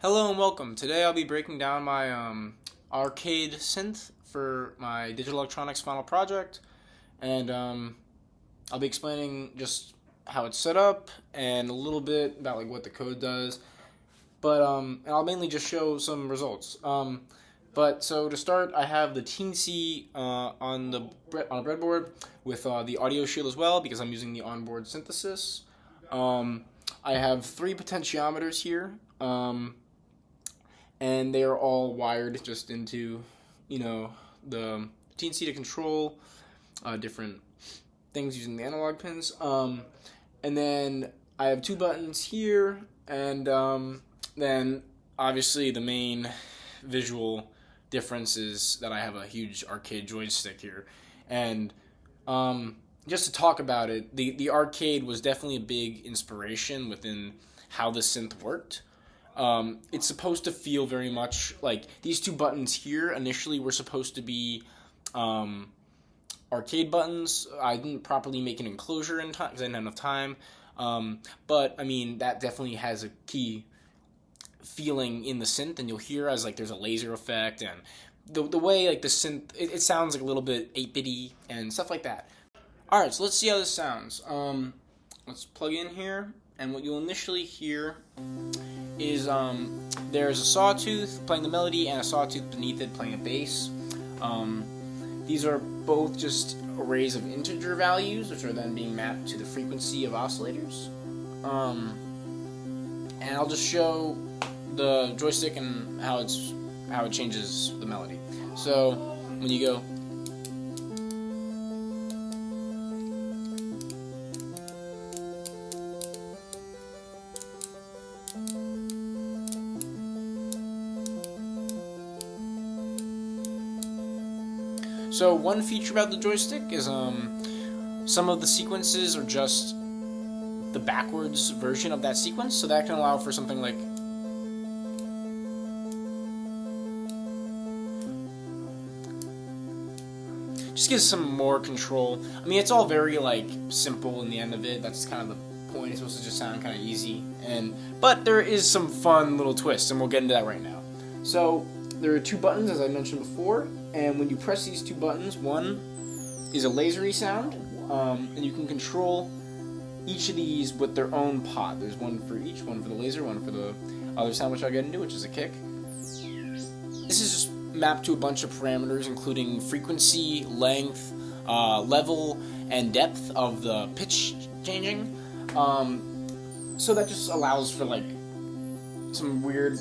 Hello and welcome. Today I'll be breaking down my arcade synth for my digital electronics final project, and I'll be explaining just how it's set up and a little bit about like what the code does. But and I'll mainly just show some results. But so to start, I have the teensy on a breadboard with the audio shield as well because I'm using the onboard synthesis. I have 3 potentiometers here. And they are all wired just into, the teensy to control different things using the analog pins. And then I have 2 buttons here, and then obviously the main visual difference is that I have a huge arcade joystick here. And just to talk about it, the arcade was definitely a big inspiration within how the synth worked. It's supposed to feel very much like these 2 buttons here initially were supposed to be arcade buttons. I didn't properly make an enclosure in time because I didn't have enough time. But I mean, that definitely has a key feeling in the synth, and you'll hear as like there's a laser effect, and the way like the synth it sounds like a little bit 8-bitty and stuff like that. All right, so let's see how this sounds. Let's plug in here, and what you'll initially hear is there's a sawtooth playing the melody and a sawtooth beneath it playing a bass. These are both just arrays of integer values, which are then being mapped to the frequency of oscillators. And I'll just show the joystick and how it changes the melody. So when you go, so one feature about the joystick is some of the sequences are just the backwards version of that sequence, so that can allow for something like just gives some more control. I mean, it's all very like simple in the end of it. That's kind of the point. It's supposed to just sound kind of easy, but there is some fun little twists, and we'll get into that right now. So there are 2 buttons, as I mentioned before, and when you press these 2 buttons, one is a lasery sound, and you can control each of these with their own pod. There's one for each, one for the laser, one for the other sound, which I'll get into, which is a kick. This is just mapped to a bunch of parameters, including frequency, length, level, and depth of the pitch changing. So that just allows for like some weird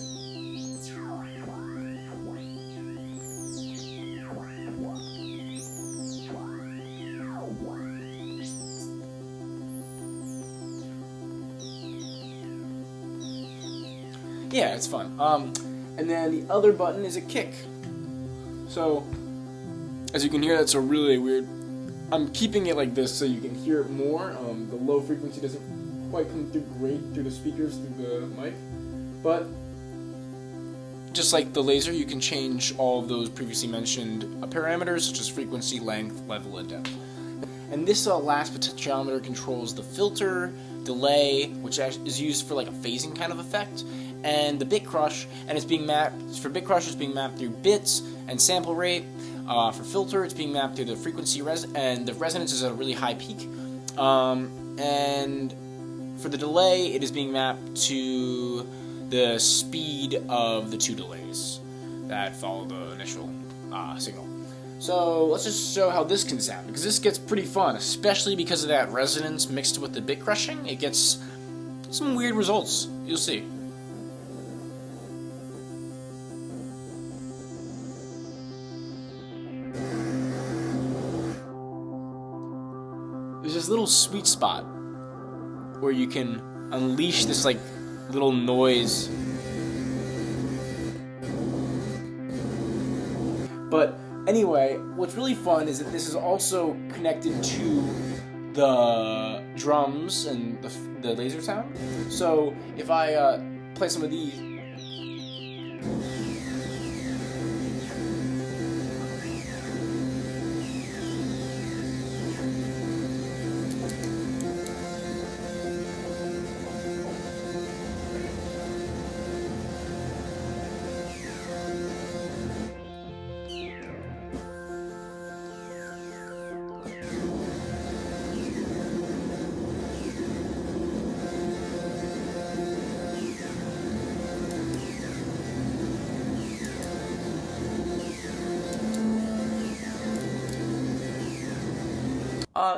yeah, it's fun. And then the other button is a kick. So, as you can hear, that's a really weird. I'm keeping it like this so you can hear it more. The low frequency doesn't quite come through great through the speakers, through the mic. But, just like the laser, you can change all of those previously mentioned parameters, such as frequency, length, level, and depth. And this last potentiometer controls the filter, delay, which is used for like a phasing kind of effect, and the bit crush, and it's being mapped for bit crush. It's being mapped through bits and sample rate. For filter, it's being mapped through the frequency and the resonance is at a really high peak. And for the delay, it is being mapped to the speed of the 2 delays that follow the initial signal. So let's just show how this can sound, because this gets pretty fun, especially because of that resonance mixed with the bit crushing. It gets some weird results. You'll see. There's this little sweet spot where you can unleash this like little noise. But anyway, what's really fun is that this is also connected to the drums and the laser sound. So if I play some of these,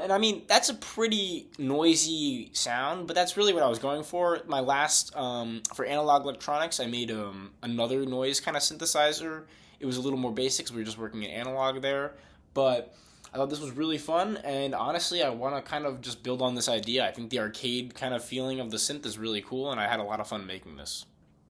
And I mean, that's a pretty noisy sound, but that's really what I was going for. My last, for analog electronics, I made another noise kind of synthesizer. It was a little more basic, so we were just working in analog there. But I thought this was really fun, and honestly, I want to kind of just build on this idea. I think the arcade kind of feeling of the synth is really cool, and I had a lot of fun making this.